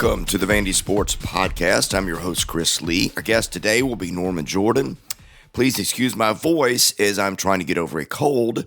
Welcome to the Vandy Sports Podcast. I'm your host, Chris Lee. Our guest today will be Norman Jordan. Please excuse my voice as I'm trying to get over a cold.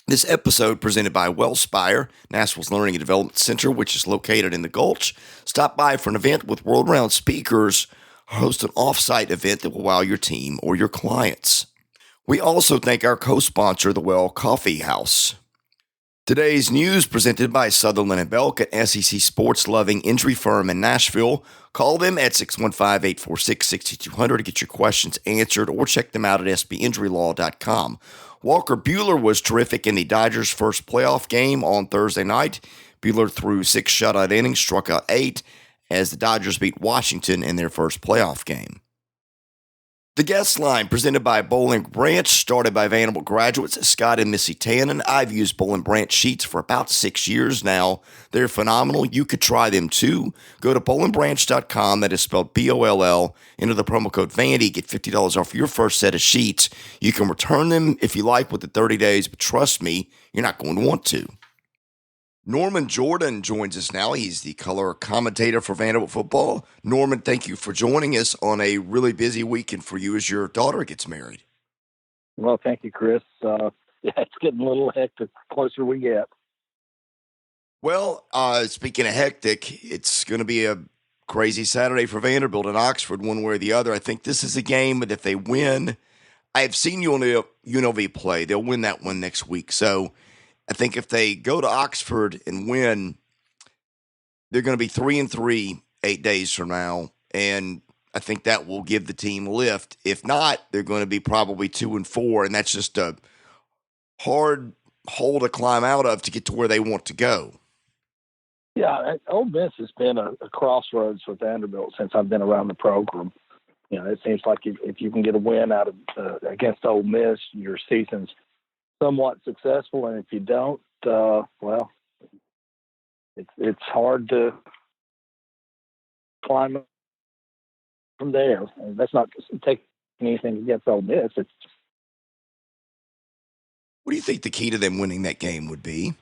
This episode presented by Wellspire, Nashville's Learning and Development Center, which is located in the Gulch. Stop by for an event with world-renowned speakers or host an off-site event that will wow your team or your clients. We also thank our co-sponsor, the Well Coffee House. Today's news presented by Sutherland and Belk, an SEC sports-loving injury firm in Nashville. Call them at 615-846-6200 to get your questions answered or check them out at sbinjurylaw.com. Walker Buehler was terrific in the Dodgers' first playoff game on Thursday night. Buehler threw 6 shutout innings, struck out 8 as the Dodgers beat Washington in their first playoff game. The guest line presented by Bowling Branch, started by Vanderbilt graduates Scott and Missy Tannen. I've used Bowling Branch sheets for about 6 years now. They're phenomenal. You could try them too. Go to bowlingbranch.com. That is spelled B-O-L-L. Enter the promo code Vandy. Get $50 off your first set of sheets. You can return them if you like within 30 days, but trust me, you're not going to want to. Norman Jordan joins us now. He's the color commentator for Vanderbilt football. Norman, thank you for joining us on a really busy weekend for you as your daughter gets married. Well, thank you, Chris. It's getting a little hectic the closer we get. Well, speaking of hectic, it's going to be a crazy Saturday for Vanderbilt and Oxford, one way or the other. I think this is a game that if they win, I've seen UNLV play. They'll win that one next week. So I think if they go to Oxford and win, they're going to be 3-3 8 days from now, and I think that will give the team a lift. If not, they're going to be probably 2-4, and that's just a hard hole to climb out of to get to where they want to go. Yeah, Ole Miss has been a crossroads for Vanderbilt since I've been around the program. You know, it seems like if you can get a win out of against Ole Miss, your season's somewhat successful, and if you don't, well, it's hard to climb from there. And that's not taking anything against Ole Miss. What do you think the key to them winning that game would be?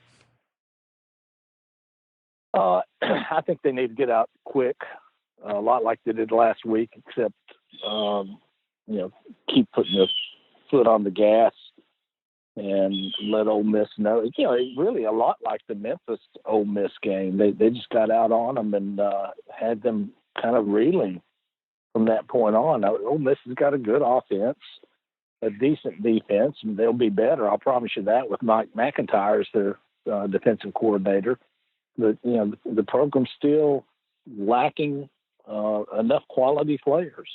I think they need to get out quick, a lot like they did last week, except keep putting the foot on the gas and let Ole Miss know. You know, really a lot like the Memphis Ole Miss game. They just got out on them and had them kind of reeling from that point on. Now, Ole Miss has got a good offense, a decent defense, and they'll be better. I'll promise you that with Mike McIntyre as their defensive coordinator. But, you know, the program's still lacking enough quality players.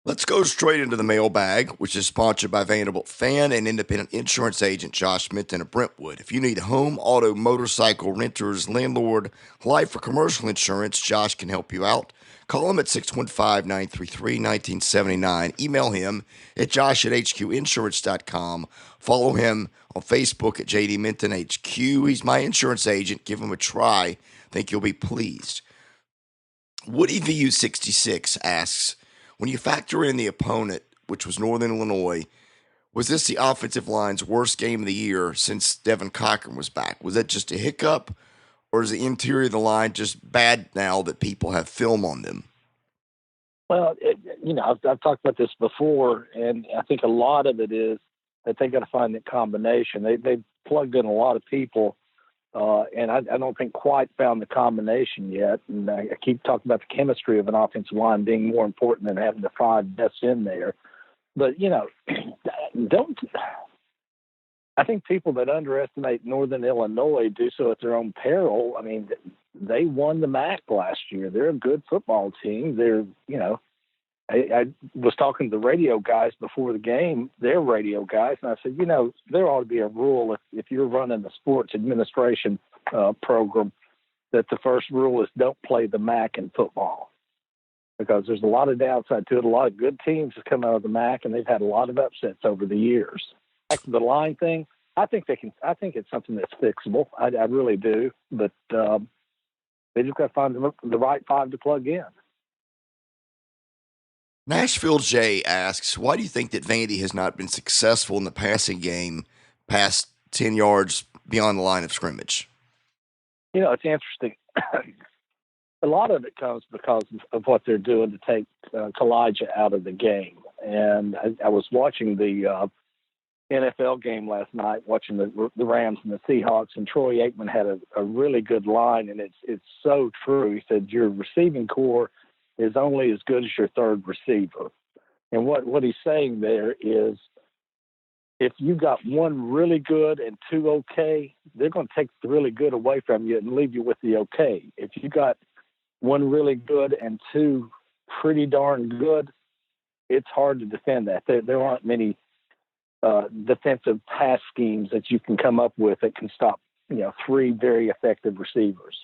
Let's go straight into the mailbag, which is sponsored by Vanderbilt fan and independent insurance agent Josh Minton of Brentwood. If you need home, auto, motorcycle, renters, landlord, life, or commercial insurance, Josh can help you out. Call him at 615-933-1979. Email him at josh@hqinsurance.com. Follow him on Facebook at JD Minton HQ. He's my insurance agent. Give him a try. I think you'll be pleased. Woody VU66 asks, when you factor in the opponent, which was Northern Illinois, was this the offensive line's worst game of the year since Devin Cochran was back? Was that just a hiccup, or is the interior of the line just bad now that people have film on them? Well, I've talked about this before, and I think a lot of it is that they got to find that combination. They plugged in a lot of people, and I don't think quite found the combination yet. And I keep talking about the chemistry of an offensive line being more important than having the 5 best in there. But, I think people that underestimate Northern Illinois do so at their own peril. I mean, they won the MAC last year. They're a good football team. They're, I was talking to the radio guys before the game, their radio guys, and I said, there ought to be a rule if you're running the sports administration program, that the first rule is don't play the MAC in football, because there's a lot of downside to it. A lot of good teams have come out of the MAC, and they've had a lot of upsets over the years. Back to the line thing, I think it's something that's fixable. I really do, but they just got to find the right 5 to plug in. Nashville J asks, why do you think that Vandy has not been successful in the passing game past 10 yards beyond the line of scrimmage? It's interesting. A lot of it comes because of what they're doing to take Kalijah out of the game. And I was watching the NFL game last night, watching the Rams and the Seahawks, and Troy Aikman had a really good line, and it's so true. He said, your receiving core is only as good as your third receiver. And what he's saying there is, if you got one really good and two okay, they're going to take the really good away from you and leave you with the okay. If you got one really good and two pretty darn good, it's hard to defend that. There aren't many defensive pass schemes that you can come up with that can stop, three very effective receivers.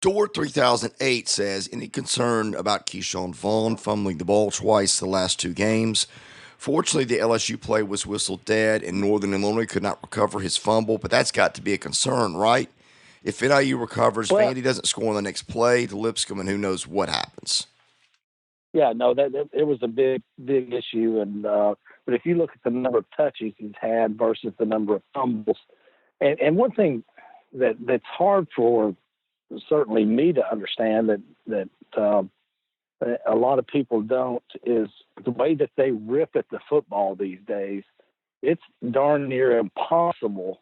Door 3008 says, any concern about Keyshawn Vaughn fumbling the ball twice the last two games? Fortunately, the LSU play was whistled dead, and Northern Illinois could not recover his fumble, but that's got to be a concern, right? If NIU recovers, Well, Vandy doesn't score on the next play to Lipscomb, and who knows what happens. Yeah, no, that it was a big issue, and but if you look at the number of touches he's had versus the number of fumbles, and one thing that's hard for certainly me to understand that a lot of people don't is the way that they rip at the football these days. It's darn near impossible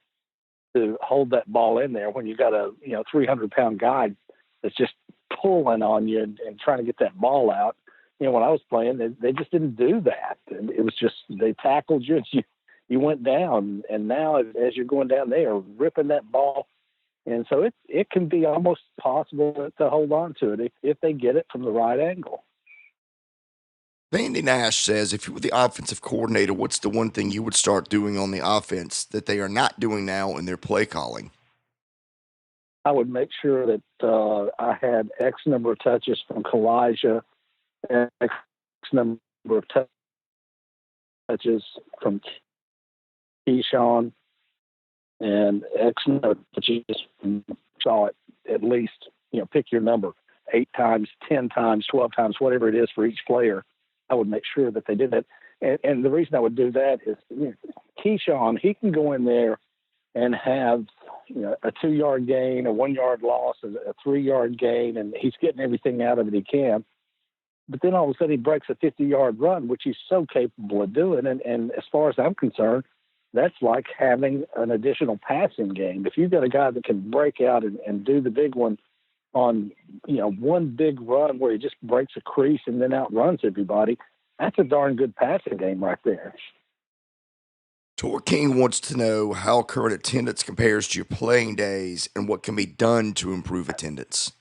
to hold that ball in there when you got a 300-pound guy that's just pulling on you and trying to get that ball out. When I was playing, they just didn't do that. And it was just, they tackled you and you went down. And now as you're going down, they are ripping that ball. And so it can be almost possible to hold on to it if they get it from the right angle. Vandy Nash says, if you were the offensive coordinator, what's the one thing you would start doing on the offense that they are not doing now in their play calling? I would make sure that I had X number of touches from Kalijah, X number of touches from Keyshawn, and X number of touches from Shaw at least, pick your number, 8 times, 10 times, 12 times, whatever it is for each player. I would make sure that they did that. And the reason I would do that is Keyshawn, he can go in there and have a 2-yard gain, a 1-yard loss, a 3-yard gain, and he's getting everything out of it he can. But then all of a sudden he breaks a 50-yard run, which he's so capable of doing. And as far as I'm concerned, that's like having an additional passing game. If you've got a guy that can break out and do the big one on, one big run where he just breaks a crease and then outruns everybody, that's a darn good passing game right there. Tor King wants to know how current attendance compares to your playing days and what can be done to improve attendance.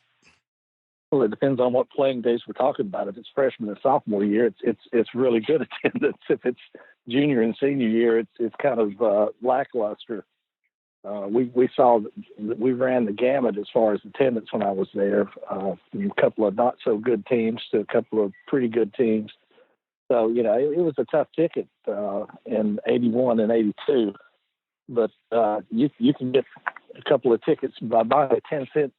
Well, it depends on what playing days we're talking about. If it's freshman and sophomore year, it's really good attendance. If it's junior and senior year, it's kind of lackluster. We saw that we ran the gamut as far as attendance when I was there. A couple of not so good teams to a couple of pretty good teams. So it was a tough ticket in '81 and '82. But you can get a couple of tickets by buying a 10-cent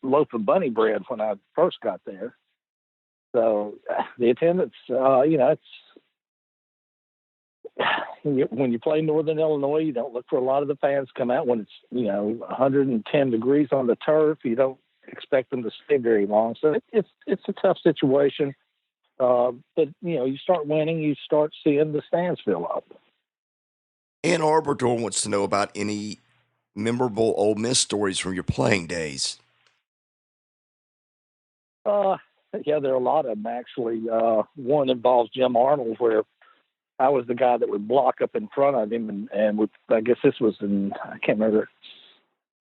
loaf of bunny bread when I first got there. So the attendance, it's when you play Northern Illinois, you don't look for a lot of the fans come out when it's 110 degrees on the turf. You don't expect them to stay very long. So it's a tough situation. But you start winning, you start seeing the stands fill up. Ann Arbor wants to know about any memorable Ole Miss stories from your playing days. Yeah, there are a lot of them actually. One involves Jim Arnold, where I was the guy that would block up in front of him, and I guess this was in, I can't remember,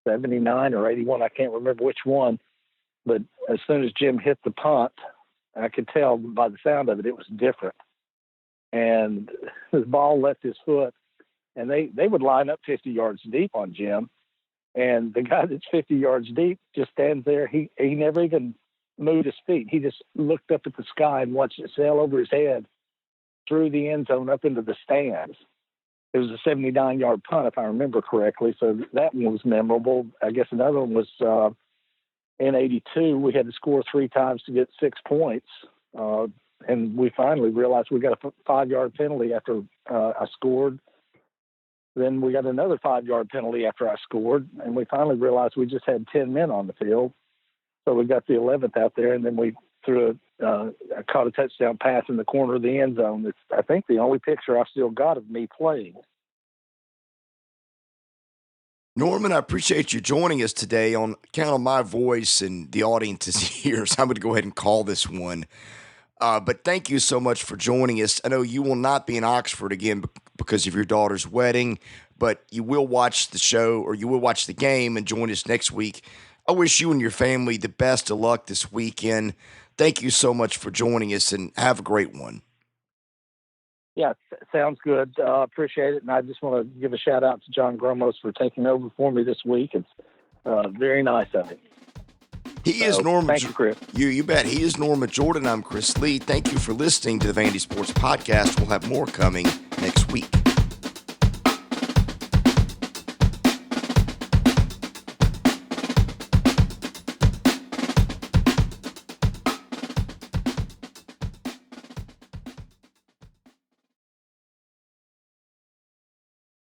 79 or 81, I can't remember which one. But as soon as Jim hit the punt, I could tell by the sound of it, it was different. And his ball left his foot, and they would line up 50 yards deep on Jim. And the guy that's 50 yards deep just stands there. He never even moved his feet. He just looked up at the sky and watched it sail over his head through the end zone up into the stands. It was a 79-yard punt, if I remember correctly. So that one was memorable. I guess another one was in '82. We had to score 3 times to get 6 points. And we finally realized we got a 5-yard penalty after I scored. Then we got another 5-yard penalty after I scored, and we finally realized we just had 10 men on the field. So we got the 11th out there, and then we threw I caught a touchdown pass in the corner of the end zone. It's, I think, the only picture I've still got of me playing. Norman, I appreciate you joining us today. On account of my voice and the audience's ears, I'm going to go ahead and call this one. But thank you so much for joining us. I know you will not be in Oxford again because of your daughter's wedding, but you will watch the show, or you will watch the game and join us next week. I wish you and your family the best of luck this weekend. Thank you so much for joining us, and have a great one. Yeah, sounds good. Appreciate it. And I just want to give a shout out to John Gromos for taking over for me this week. It's very nice of him. He is Norman. Thank you, Chris. You bet. He is Norman Jordan. I'm Chris Lee. Thank you for listening to the Vandy Sports Podcast. We'll have more coming next week.